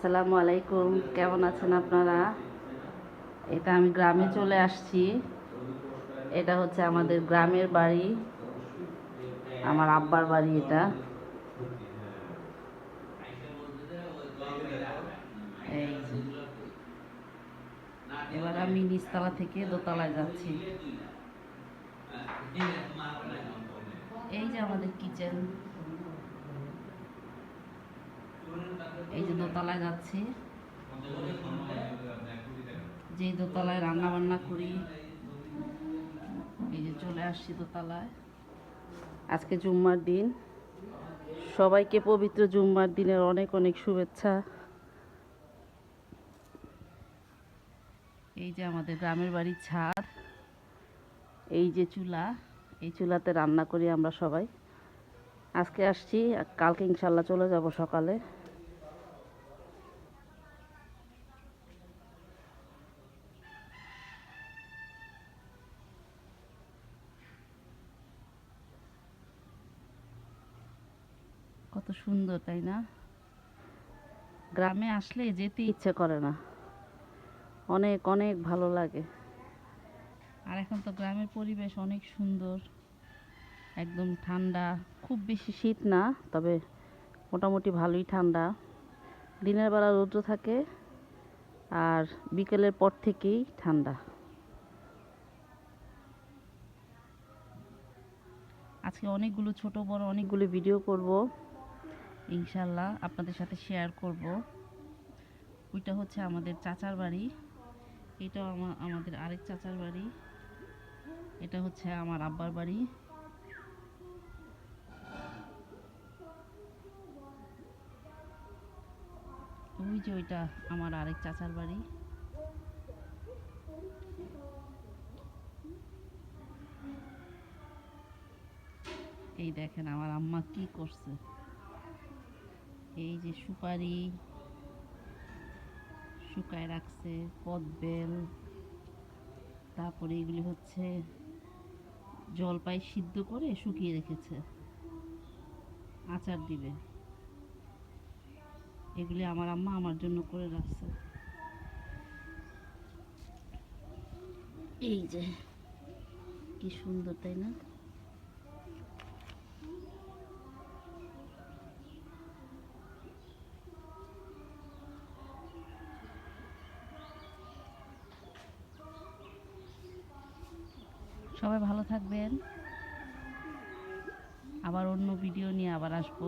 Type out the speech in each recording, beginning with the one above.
আসসালামু আলাইকুম, কেমন আছেন আপনারা? এটা আমি গ্রামে চলে আসছি। এটা হচ্ছে আমাদের গ্রামের বাড়ি, আমার আব্বার বাড়ি এটা। এই যে, এবার আমি নিচতলা থেকে দোতলায় যাচ্ছি। এই যে আমাদের কিচেন, এই যে দোতলায় যাচ্ছি। যে দোতলায় রান্না বান্না করি, এই যে চলে আসছি দোতলায়। আজকে জুম্মার দিন, সবাইকে পবিত্র জুম্মার দিনের অনেক অনেক শুভেচ্ছা। এই যে আমাদের গ্রামের বাড়ির ছাদ, এই যে চুলা, এই চুলাতে রান্না করি আমরা সবাই। আজকে আসছি, কালকে ইনশাল্লাহ চলে যাব সকালে। কত সুন্দর, তাই না? গ্রামে আসলে যেতে ইচ্ছে করে না, অনেক অনেক ভালো লাগে। আর এখন তো গ্রামের পরিবেশ অনেক সুন্দর, একদম ঠান্ডা, খুব বেশি শীত না, তবে মোটামুটি ভালোই ঠান্ডা। দিনের বেলা রৌদ্র থাকে, আর বিকেলের পর থেকেই ঠান্ডা। আজকে অনেকগুলো ছোট বড় অনেকগুলো ভিডিও করব, ইনশাল্লাহ আপনাদের সাথে শেয়ার করব। ওইটা হচ্ছে আমাদের চাচার বাড়ি, এটাও আমাদের আরেক চাচার বাড়ি, এটা হচ্ছে আমার আব্বার বাড়ি। ওই যে ওইটা আমার আরেক চাচার বাড়ি। এই দেখেন আমার আম্মা কি করছে, এই যে সুপারি শুকায় রাখছে, কদবেল, তারপরে এগুলি হচ্ছে জলপাই সিদ্ধ করে শুকিয়ে রেখেছে, আচার দিবে। এগুলি আমার আম্মা আমার জন্য করে রাখছে। এই যে কি সুন্দর, তাই না? সবাই ভালো থাকবেন, আবার অন্য ভিডিও নিয়ে আবার আসবো।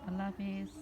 আল্লাহ হাফেজ।